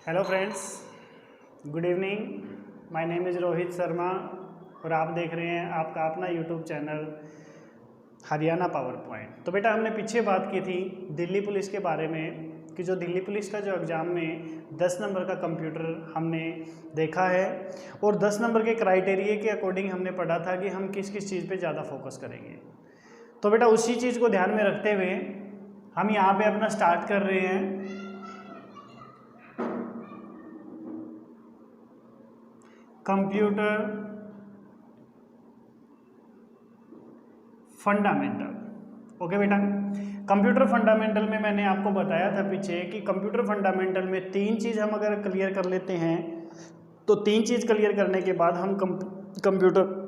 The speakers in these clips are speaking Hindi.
Hello friends, good evening. My name is Rohit Sharma और आप देख रहे हैं आपका अपना YouTube channel Haryana power point. तो बेटा हमने पीछे बात की थी दिल्ली पुलिस के बारे में कि जो दिल्ली पुलिस का जो एग्ज़ाम में 10 नंबर का कंप्यूटर हमने देखा है और 10 नंबर के क्राइटेरिया के अकॉर्डिंग हमने पढ़ा था कि हम किस किस चीज़ पे ज़्यादा फोकस करेंगे। तो बेटा उसी चीज़ को ध्यान में रखते हुए हम यहाँ पे अपना स्टार्ट कर रहे हैं कंप्यूटर फंडामेंटल। ओके बेटा, कंप्यूटर फंडामेंटल में मैंने आपको बताया था पीछे कि कंप्यूटर फंडामेंटल में 3 चीज़ हम अगर क्लियर कर लेते हैं तो 3 चीज़ क्लियर करने के बाद हम कंप्यूटर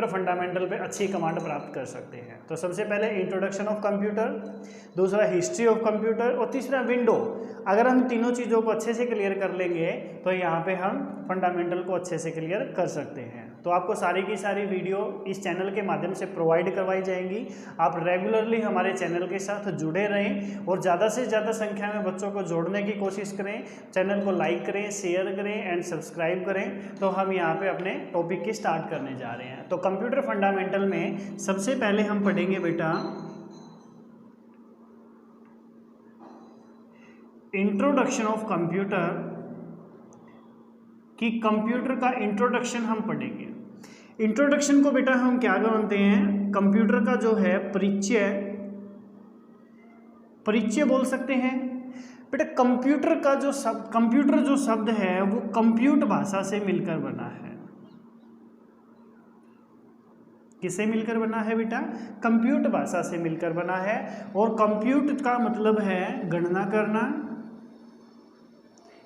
फंडामेंटल पे अच्छी कमांड प्राप्त कर सकते हैं। तो सबसे पहले इंट्रोडक्शन ऑफ कंप्यूटर, दूसरा हिस्ट्री ऑफ कंप्यूटर और तीसरा विंडो। अगर हम तीनों चीज़ों को अच्छे से क्लियर कर लेंगे तो यहाँ पे हम फंडामेंटल को अच्छे से क्लियर कर सकते हैं। तो आपको सारी की सारी वीडियो इस चैनल के माध्यम से प्रोवाइड करवाई जाएंगी। आप रेगुलरली हमारे चैनल के साथ जुड़े रहें और ज़्यादा से ज़्यादा संख्या में बच्चों को जोड़ने की कोशिश करें। चैनल को लाइक करें, शेयर करें एंड सब्सक्राइब करें। तो हम यहाँ पे अपने टॉपिक की स्टार्ट करने जा रहे हैं। तो कंप्यूटर फंडामेंटल में सबसे पहले हम पढ़ेंगे बेटा इंट्रोडक्शन ऑफ कंप्यूटर, कि कंप्यूटर का इंट्रोडक्शन हम पढ़ेंगे। इंट्रोडक्शन को बेटा हम क्या मानते हैं, कंप्यूटर का जो है परिचय बोल सकते हैं। बेटा कंप्यूटर जो शब्द है वो कंप्यूट भाषा से मिलकर बना है। किससे मिलकर बना है बेटा? कंप्यूट भाषा से मिलकर बना है। और कंप्यूट का मतलब है गणना करना,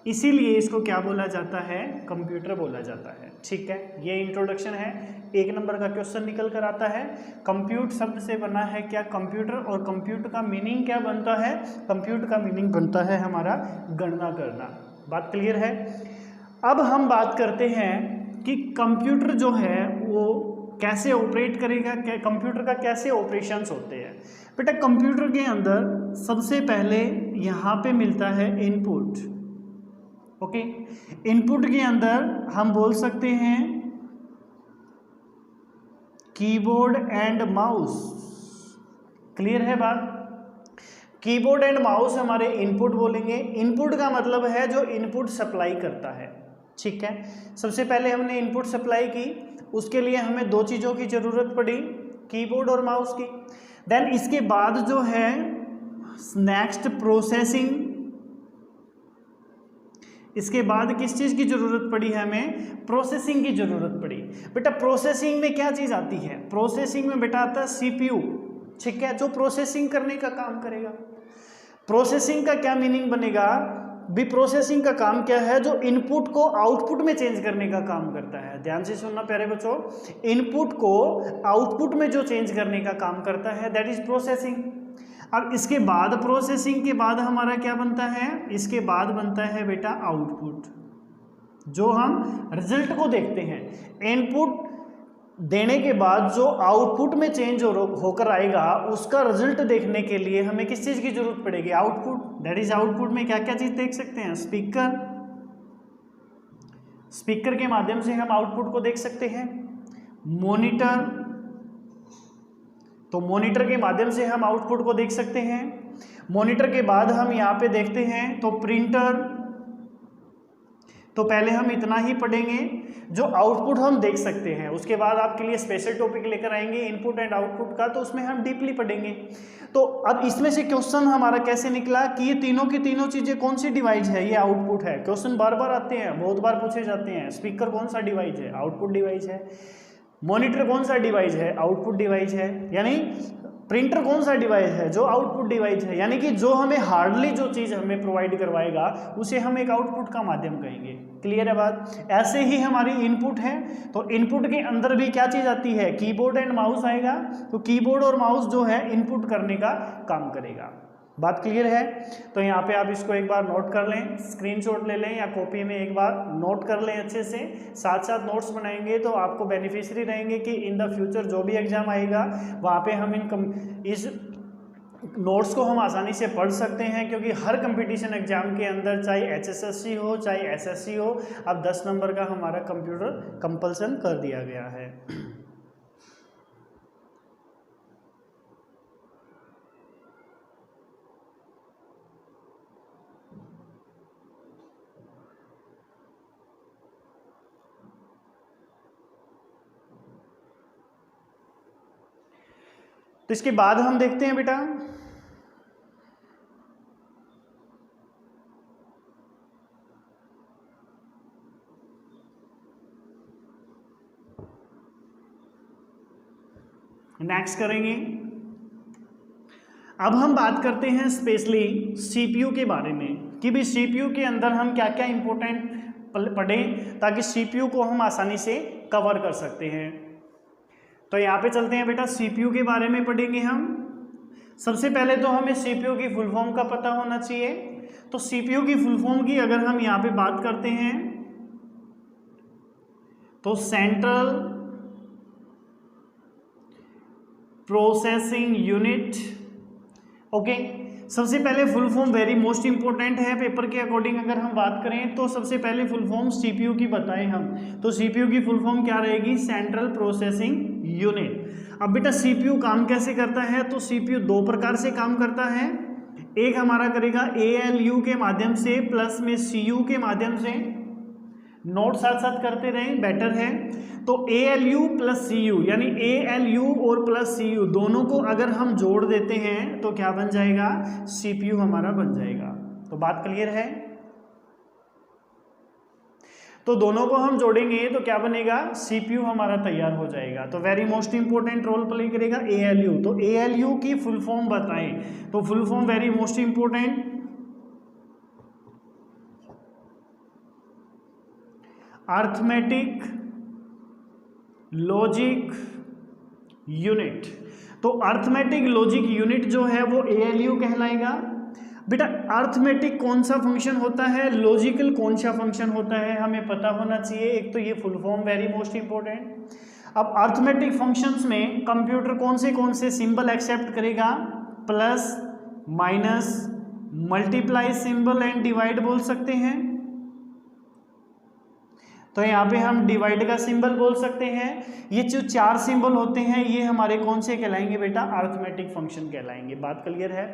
इसीलिए इसको क्या बोला जाता है? कंप्यूटर बोला जाता है। ठीक है, ये इंट्रोडक्शन है। 1 नंबर का क्वेश्चन निकल कर आता है। कंप्यूट शब्द से बना है क्या? कंप्यूटर। और कंप्यूट का मीनिंग क्या बनता है? कंप्यूट का मीनिंग बनता है हमारा गणना करना। बात क्लियर है? अब हम बात करते हैं कि कंप्यूटर जो है वो कैसे ऑपरेट करेगा, कंप्यूटर का कैसे ऑपरेशंस होते हैं। बेटा कंप्यूटर के अंदर सबसे पहले यहाँ पे मिलता है इनपुट। ओके, इनपुट के अंदर हम बोल सकते हैं कीबोर्ड एंड माउस। क्लियर है बात? कीबोर्ड एंड माउस हमारे इनपुट बोलेंगे। इनपुट का मतलब है जो इनपुट सप्लाई करता है। ठीक है, सबसे पहले हमने इनपुट सप्लाई की, उसके लिए हमें 2 चीज़ों की ज़रूरत पड़ी, कीबोर्ड और माउस की। देन इसके बाद जो है नेक्स्ट प्रोसेसिंग। इसके बाद किस चीज़ की ज़रूरत पड़ी है? हमें प्रोसेसिंग की ज़रूरत पड़ी। बेटा प्रोसेसिंग में क्या चीज़ आती है? प्रोसेसिंग में बेटा आता है सीपीयू। ठीक है, जो प्रोसेसिंग करने का काम करेगा। प्रोसेसिंग का क्या मीनिंग बनेगा? भी प्रोसेसिंग का काम क्या है? जो इनपुट को आउटपुट में चेंज करने का काम करता है। ध्यान से सुनना प्यारे बच्चों, इनपुट को आउटपुट में जो चेंज करने का काम करता है दैट इज प्रोसेसिंग। अब इसके बाद प्रोसेसिंग के बाद हमारा क्या बनता है? इसके बाद बनता है बेटा आउटपुट, जो हम रिजल्ट को देखते हैं। इनपुट देने के बाद जो आउटपुट में चेंज होकर आएगा उसका रिजल्ट देखने के लिए हमें किस चीज़ की जरूरत पड़ेगी? आउटपुट। दैट इज आउटपुट में क्या क्या चीज़ देख सकते हैं? स्पीकर के माध्यम से हम आउटपुट को देख सकते हैं। मॉनिटर, तो मॉनिटर के माध्यम से हम आउटपुट को देख सकते हैं। मॉनिटर के बाद हम यहाँ पे देखते हैं तो प्रिंटर। तो पहले हम इतना ही पढ़ेंगे जो आउटपुट हम देख सकते हैं, उसके बाद आपके लिए स्पेशल टॉपिक लेकर आएंगे इनपुट एंड आउटपुट का, तो उसमें हम डीपली पढ़ेंगे। तो अब इसमें से क्वेश्चन हमारा कैसे निकला कि ये तीनों की तीनों चीजें कौन सी डिवाइस है? ये आउटपुट है। क्वेश्चन बार बार आते हैं, बहुत बार पूछे जाते हैं। स्पीकर कौन सा डिवाइस है? आउटपुट डिवाइस है। मॉनिटर कौन सा डिवाइस है? आउटपुट डिवाइस है। यानी प्रिंटर कौन सा डिवाइस है? जो आउटपुट डिवाइस है। यानी कि जो हमें हार्डली जो चीज़ हमें प्रोवाइड करवाएगा उसे हम एक आउटपुट का माध्यम कहेंगे। क्लियर है बात? ऐसे ही हमारी इनपुट है, तो इनपुट के अंदर भी क्या चीज़ आती है? कीबोर्ड एंड माउस आएगा। तो कीबोर्ड और माउस जो है इनपुट करने का काम करेगा। बात क्लियर है? तो यहाँ पे आप इसको एक बार नोट कर लें, स्क्रीनशॉट ले लें या कॉपी में एक बार नोट कर लें अच्छे से। साथ साथ नोट्स बनाएंगे तो आपको बेनिफिशियरी रहेंगे कि इन द फ्यूचर जो भी एग्जाम आएगा वहाँ पे हम इस नोट्स को हम आसानी से पढ़ सकते हैं, क्योंकि हर कंपटीशन एग्जाम के अंदर चाहे HSSC हो चाहे SSC हो, अब 10 नंबर का हमारा कंप्यूटर कंपल्सन कर दिया गया है। तो इसके बाद हम देखते हैं बेटा नेक्स्ट करेंगे। अब हम बात करते हैं स्पेशली CPU के बारे में कि भी CPU के अंदर हम क्या क्या इंपॉर्टेंट पढ़ें ताकि CPU को हम आसानी से कवर कर सकते हैं। तो यहाँ पे चलते हैं बेटा, CPU के बारे में पढ़ेंगे हम। सबसे पहले तो हमें CPU की फुल फॉर्म का पता होना चाहिए। तो CPU की फुल फॉर्म की अगर हम यहाँ पे बात करते हैं तो सेंट्रल प्रोसेसिंग यूनिट। ओके, सबसे पहले full form very most important है पेपर के अकॉर्डिंग। अगर हम बात करें तो सबसे पहले फुल फॉर्म CPU की बताएं हम, तो CPU की फुल फॉर्म क्या रहेगी? Central processing unit. अब बेटा CPU काम कैसे करता है? तो CPU दो प्रकार से काम करता है। एक हमारा करेगा ALU के माध्यम से प्लस में CU के माध्यम से। नोट साथ साथ करते रहें, बेटर है। तो ALU प्लस CU यानी ALU और प्लस CU दोनों को अगर हम जोड़ देते हैं तो क्या बन जाएगा? CPU हमारा बन जाएगा। तो बात क्लियर है? तो दोनों को हम जोड़ेंगे तो क्या बनेगा? CPU हमारा तैयार हो जाएगा। तो very most important role play करेगा ALU। तो ALU की फुल फॉर्म बताएं, तो full form very most important arithmetic logic unit. तो अर्थमेटिक लॉजिक यूनिट जो है वो ALU कहलाएगा। बेटा अर्थमेटिक कौन सा फंक्शन होता है, लॉजिकल कौन सा फंक्शन होता है, हमें पता होना चाहिए। एक तो ये full form very most important. अब अर्थमेटिक फंक्शंस में कंप्यूटर कौन से सिंबल एक्सेप्ट करेगा? Plus, minus, multiply symbol and divide बोल सकते हैं। तो यहाँ पे हम डिवाइड का सिंबल बोल सकते हैं। ये जो चार सिंबल होते हैं ये हमारे कौन से कहलाएंगे बेटा? अर्थमेटिक फंक्शन कहलाएंगे। बात क्लियर है?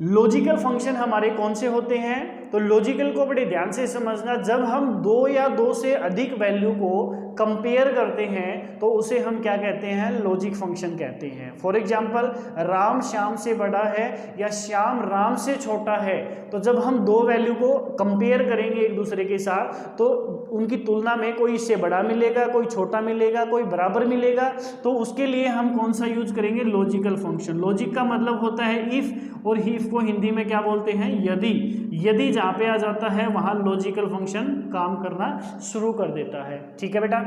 लॉजिकल फंक्शन हमारे कौन से होते हैं? तो लॉजिकल को बड़े ध्यान से समझना, जब हम दो या दो से अधिक वैल्यू को कंपेयर करते हैं तो उसे हम क्या कहते हैं? लॉजिक फंक्शन कहते हैं। फॉर एग्जांपल राम श्याम से बड़ा है या श्याम राम से छोटा है, तो जब हम दो वैल्यू को कंपेयर करेंगे एक दूसरे के साथ तो उनकी तुलना में कोई इससे बड़ा मिलेगा, कोई छोटा मिलेगा, कोई बराबर मिलेगा, तो उसके लिए हम कौन सा यूज करेंगे? Logical function. लॉजिक का मतलब होता है इफ, और इफ को हिंदी में क्या बोलते हैं? यदि। यदि जहाँ पे आ जाता है वहाँ लॉजिकल फंक्शन काम करना शुरू कर देता है। ठीक है बेटा?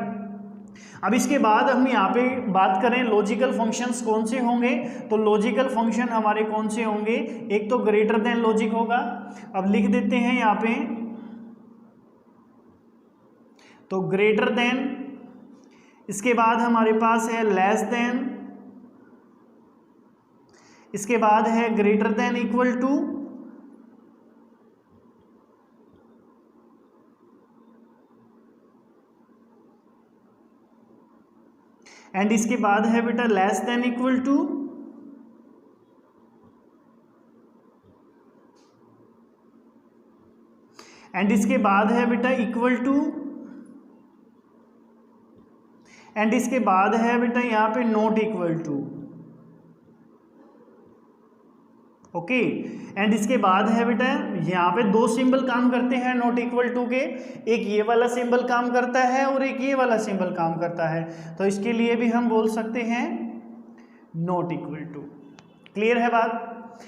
अब इसके बाद हम यहाँ पे बात करें लॉजिकल फंक्शंस कौन से होंगे, तो लॉजिकल फंक्शन हमारे कौन से होंगे? एक तो ग्रेटर देन लॉजिक होगा। अब लिख देते हैं यहाँ पे, तो ग्रेटर देन, इसके बाद हमारे पास है लेस देन, इसके बाद है greater than equal to, and इसके बाद है बेटा less than equal to, and इसके बाद है बेटा इक्वल टू, एंड इसके बाद है बेटा यहाँ पे not equal to. Okay, and इसके बाद है बेटा यहाँ पे दो सिंबल काम करते हैं नॉट इक्वल टू के, एक ये वाला सिंबल काम करता है और एक ये वाला सिंबल काम करता है, तो इसके लिए भी हम बोल सकते हैं नॉट इक्वल टू। क्लियर है बात?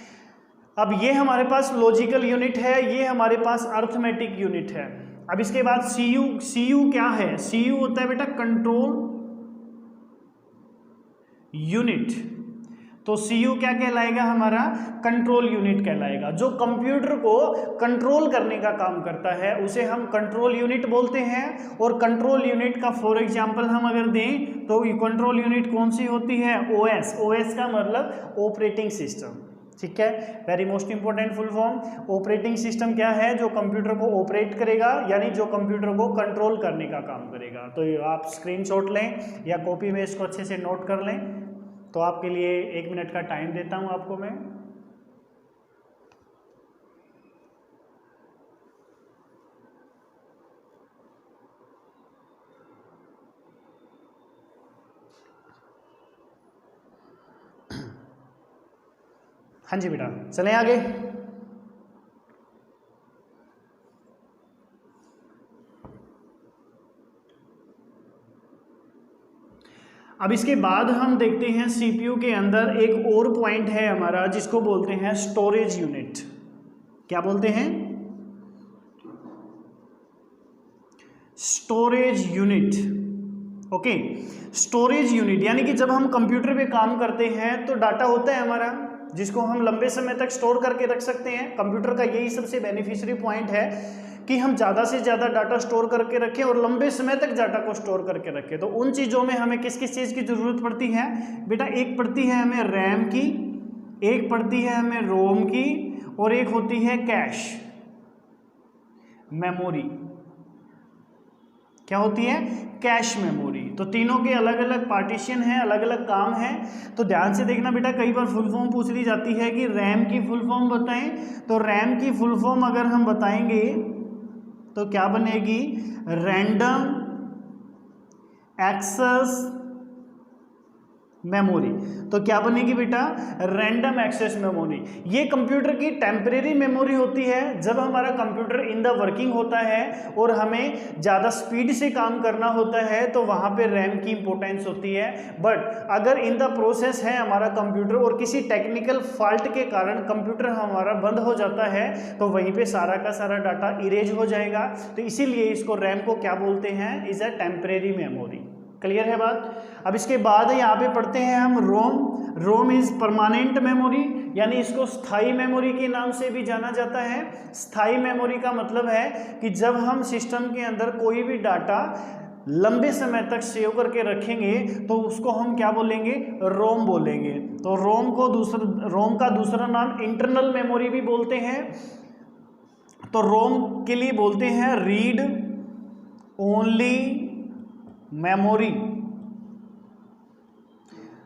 अब ये हमारे पास लॉजिकल यूनिट है, ये हमारे पास अर्थमेटिक यूनिट है। अब इसके बाद CU क्या है? CU होता है बेटा कंट्रोल यूनिट। तो सीयू क्या कहलाएगा हमारा, कंट्रोल यूनिट कहलाएगा। जो कंप्यूटर को कंट्रोल करने का काम करता है उसे हम कंट्रोल यूनिट बोलते हैं। और कंट्रोल यूनिट का फॉर एग्जांपल हम अगर दें तो कंट्रोल यूनिट कौन सी होती है, ओएस। ओएस का मतलब ऑपरेटिंग सिस्टम, ठीक है, very most important full form. Operating system क्या है, जो कंप्यूटर को ऑपरेट करेगा, यानी जो कंप्यूटर को कंट्रोल करने का काम करेगा। तो आप स्क्रीनशॉट लें या कॉपी में इसको अच्छे से नोट कर लें। तो आपके लिए 1 मिनट का टाइम देता हूं आपको मैं। हाँ जी बेटा, चलें आगे। अब इसके बाद हम देखते हैं सीपीयू के अंदर एक और पॉइंट है हमारा जिसको बोलते हैं स्टोरेज यूनिट। क्या बोलते हैं, storage unit. Okay, storage unit यानी कि जब हम कंप्यूटर पे काम करते हैं तो डाटा होता है हमारा जिसको हम लंबे समय तक स्टोर करके रख सकते हैं। कंप्यूटर का यही सबसे बेनिफिशियरी पॉइंट है कि हम ज़्यादा से ज़्यादा डाटा स्टोर करके रखें और लंबे समय तक डाटा को स्टोर करके रखें। तो उन चीज़ों में हमें किस किस चीज़ की ज़रूरत पड़ती है बेटा, एक पड़ती है हमें रैम की, एक पड़ती है हमें रोम की, और एक होती है कैश मेमोरी। क्या होती है, कैश मेमोरी। तो तीनों के अलग अलग पार्टीशन हैं, अलग अलग काम हैं। तो ध्यान से देखना बेटा, कई बार फुल फॉर्म पूछ ली जाती है कि रैम की फुल फॉर्म बताएं। तो रैम की फुल फॉर्म अगर हम बताएंगे तो क्या बनेगी, रैंडम एक्सेस मेमोरी। तो क्या बनेगी बेटा, रैंडम एक्सेस मेमोरी। ये कंप्यूटर की टेम्परेरी मेमोरी होती है। जब हमारा कंप्यूटर इन द वर्किंग होता है और हमें ज़्यादा स्पीड से काम करना होता है तो वहाँ पे रैम की इंपॉर्टेंस होती है। बट अगर इन द प्रोसेस है हमारा कंप्यूटर और किसी टेक्निकल फॉल्ट के कारण कंप्यूटर हमारा बंद हो जाता है तो वहीं पे सारा का सारा डाटा इरेज हो जाएगा। तो इसीलिए इसको रैम को क्या बोलते हैं, is a temporary memory. Clear है बात। अब इसके बाद यहाँ पे पढ़ते हैं हम रोम। रोम इज परमानेंट मेमोरी, यानी इसको स्थायी मेमोरी के नाम से भी जाना जाता है। स्थायी मेमोरी का मतलब है कि जब हम सिस्टम के अंदर कोई भी डाटा लंबे समय तक सेव करके रखेंगे तो उसको हम क्या बोलेंगे, रोम बोलेंगे। तो रोम का दूसरा नाम इंटरनल मेमोरी भी बोलते हैं। तो रोम के लिए बोलते हैं रीड ओनली मेमोरी।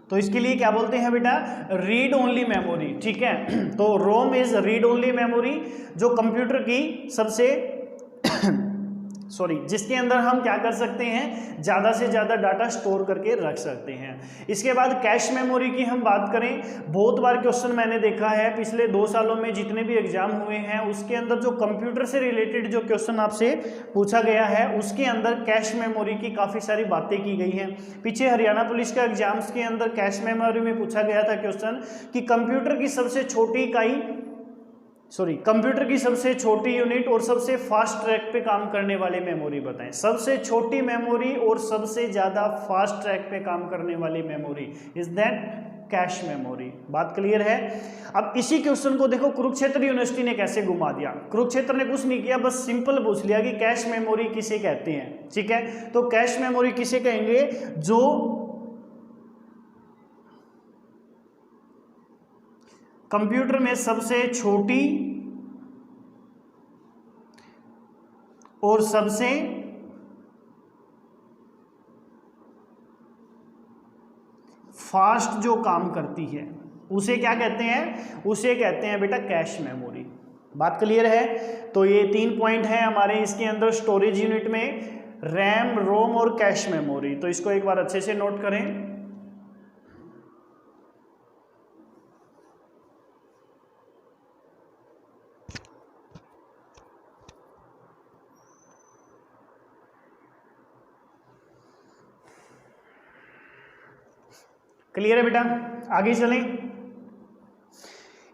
तो इसके लिए क्या बोलते हैं बेटा, रीड ओनली मेमोरी, ठीक है। तो रोम इज रीड ओनली मेमोरी, जो कंप्यूटर की सबसे जिसके अंदर हम क्या कर सकते हैं, ज़्यादा से ज़्यादा डाटा स्टोर करके रख सकते हैं। इसके बाद कैश मेमोरी की हम बात करें, बहुत बार क्वेश्चन मैंने देखा है पिछले 2 सालों में जितने भी एग्जाम हुए हैं उसके अंदर जो कंप्यूटर से रिलेटेड जो क्वेश्चन आपसे पूछा गया है उसके अंदर कैश मेमोरी की काफ़ी सारी बातें की गई हैं। पीछे हरियाणा पुलिस का एग्जाम्स के अंदर कैश मेमोरी में पूछा गया था क्वेश्चन कि कंप्यूटर की सबसे छोटी इकाई कंप्यूटर की सबसे छोटी यूनिट और सबसे फास्ट ट्रैक पे काम करने वाली मेमोरी बताएं। सबसे छोटी मेमोरी और सबसे ज़्यादा फास्ट ट्रैक पे काम करने वाली memory is that cache memory. बात क्लियर है। अब इसी क्वेश्चन को देखो कुरुक्षेत्र यूनिवर्सिटी ने कैसे घुमा दिया। कुरुक्षेत्र ने कुछ नहीं किया, बस सिंपल पूछ लिया कि कैश मेमोरी किसे कहते हैं, ठीक है। तो कैश मेमोरी किसे कहेंगे, जो कंप्यूटर में सबसे छोटी और सबसे फास्ट जो काम करती है उसे क्या कहते हैं, उसे कहते हैं बेटा कैश मेमोरी। बात क्लियर है। तो ये 3 पॉइंट हैं हमारे इसके अंदर स्टोरेज यूनिट में, रैम, रोम और कैश मेमोरी। तो इसको एक बार अच्छे से नोट करें। क्लियर है बेटा, आगे चलें।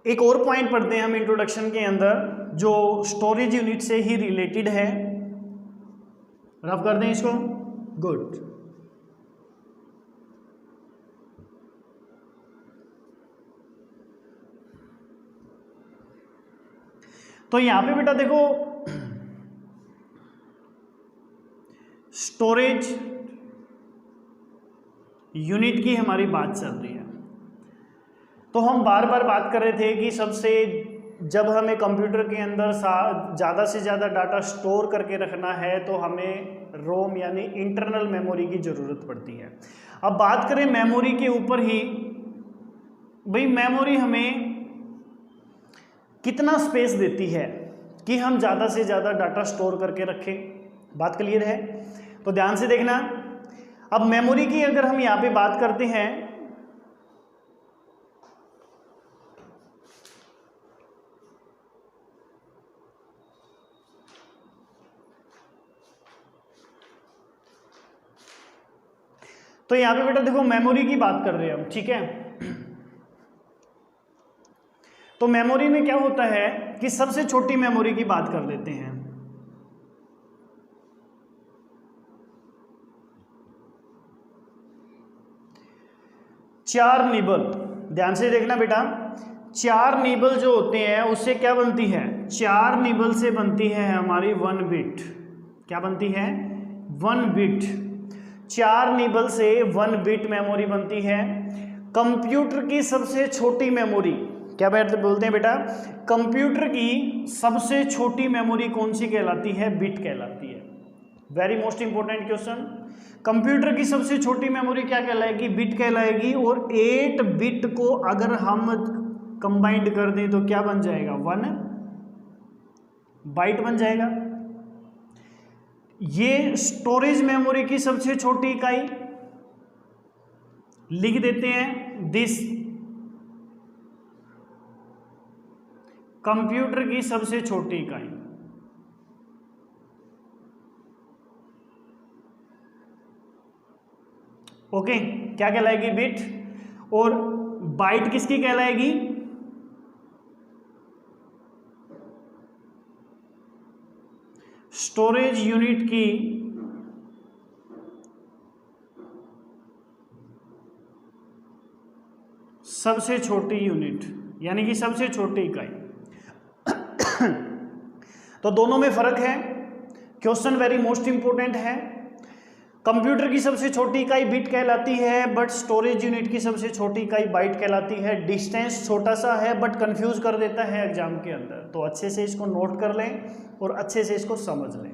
एक और पॉइंट पढ़ते हैं हम इंट्रोडक्शन के अंदर जो स्टोरेज यूनिट से ही रिलेटेड है। रफ कर दें इसको, गुड। तो यहाँ पे बेटा देखो स्टोरेज यूनिट की हमारी बात चल रही है। तो हम बार बार बात कर रहे थे कि सबसे जब हमें कंप्यूटर के अंदर ज़्यादा से ज़्यादा डाटा स्टोर करके रखना है तो हमें रोम यानी इंटरनल मेमोरी की ज़रूरत पड़ती है। अब बात करें मेमोरी के ऊपर ही, भाई मेमोरी हमें कितना स्पेस देती है कि हम ज़्यादा से ज़्यादा डाटा स्टोर करके रखें? बात क्लियर है? तो ध्यान से देखना। अब मेमोरी की अगर हम यहाँ पे बात करते हैं तो यहाँ पे बेटा देखो मेमोरी की बात कर रहे हैं हम, ठीक है। तो मेमोरी में क्या होता है कि सबसे छोटी मेमोरी की बात कर लेते हैं। चार निबल, ध्यान से देखना बेटा, चार निबल जो होते हैं उससे क्या बनती है? चार निबल से बनती है हमारी 1 बिट। क्या बनती है? 1 बिट। चार निबल से 1 बिट मेमोरी बनती है। कंप्यूटर की सबसे छोटी मेमोरी क्या बोलते हैं बेटा? कंप्यूटर की सबसे छोटी मेमोरी कौन सी कहलाती है? बिट कहलाती है। Very most important question. Computer की सबसे छोटी मेमोरी क्या कहलाएगी? बिट कहलाएगी। और 8 बिट को अगर हम कंबाइंड कर दें तो क्या बन जाएगा? 1 बाइट बन जाएगा। ये स्टोरेज मेमोरी की सबसे छोटी इकाई लिख देते हैं दिस। कंप्यूटर की सबसे छोटी इकाई, ओके, क्या कहलाएगी? बिट। और बाइट किसकी कहलाएगी? स्टोरेज यूनिट की सबसे छोटी यूनिट, यानी कि सबसे छोटी इकाई। तो दोनों में फर्क है। क्वेश्चन वेरी मोस्ट इंपॉर्टेंट है। कंप्यूटर की सबसे छोटी इकाई बिट कहलाती है, बट स्टोरेज यूनिट की सबसे छोटी इकाई बाइट कहलाती है। डिस्टेंस छोटा सा है बट कंफ्यूज कर देता है एग्जाम के अंदर, तो अच्छे से इसको नोट कर लें और अच्छे से इसको समझ लें।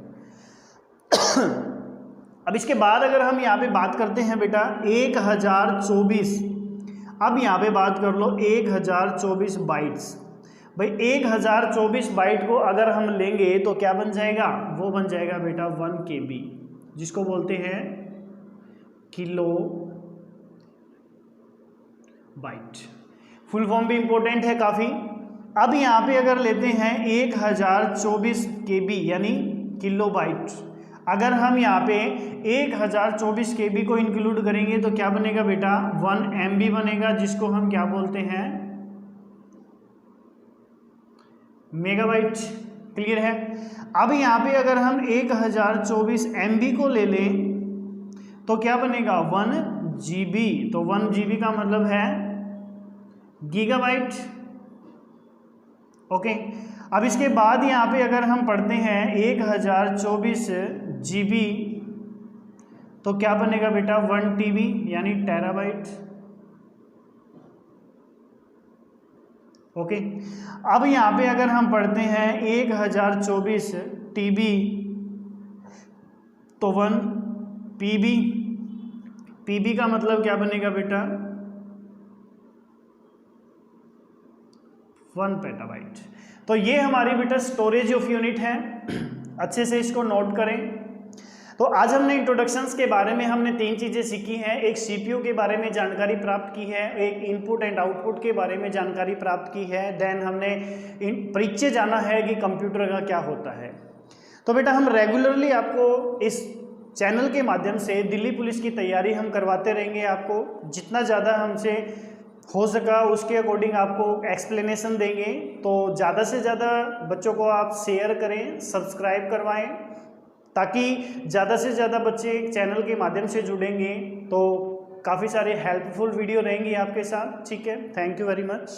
अब इसके बाद अगर हम यहाँ पे बात करते हैं बेटा 1024, अब यहाँ पे बात कर लो 1024 बाइट्स। भाई 1024 बाइट को अगर हम लेंगे तो क्या बन जाएगा? वो बन जाएगा बेटा 1 KB, जिसको बोलते हैं किलो बाइट। फुल फॉर्म भी इंपॉर्टेंट है काफ़ी। अब यहाँ पे अगर लेते हैं 1024 KB यानी किलो बाइट, अगर हम यहाँ पे 1024 KB को इंक्लूड करेंगे तो क्या बनेगा बेटा? 1 MB बनेगा, जिसको हम क्या बोलते हैं? मेगाबाइट। क्लियर है? अब यहाँ पे अगर हम 1024 MB को ले लें तो क्या बनेगा? 1 GB। तो 1 GB का मतलब है गीगाबाइट। ओके। अब इसके बाद यहाँ पे अगर हम पढ़ते हैं 1024 GB तो क्या बनेगा बेटा? 1 TB यानी टेराबाइट। ओके। अब यहाँ पे अगर हम पढ़ते हैं 1024 TB तो 1 PB। PB का मतलब क्या बनेगा बेटा? 1 पेटाबाइट। तो ये हमारी बेटा स्टोरेज ऑफ यूनिट है, अच्छे से इसको नोट करें। तो आज हमने इंट्रोडक्शंस के बारे में हमने 3 चीज़ें सीखी हैं। एक CPU के बारे में जानकारी प्राप्त की है, एक इनपुट एंड आउटपुट के बारे में जानकारी प्राप्त की है, देन हमने परिचय जाना है कि कंप्यूटर का क्या होता है। तो बेटा हम रेगुलरली आपको इस चैनल के माध्यम से दिल्ली पुलिस की तैयारी हम करवाते रहेंगे। आपको जितना ज़्यादा हमसे हो सका उसके अकॉर्डिंग आपको एक्सप्लेनेशन देंगे। तो ज़्यादा से ज़्यादा बच्चों को आप शेयर करें, सब्सक्राइब करवाएं, ताकि ज़्यादा से ज़्यादा बच्चे चैनल के माध्यम से जुड़ेंगे तो काफ़ी सारे हेल्पफुल वीडियो रहेंगी आपके साथ। ठीक है, थैंक यू वेरी मच।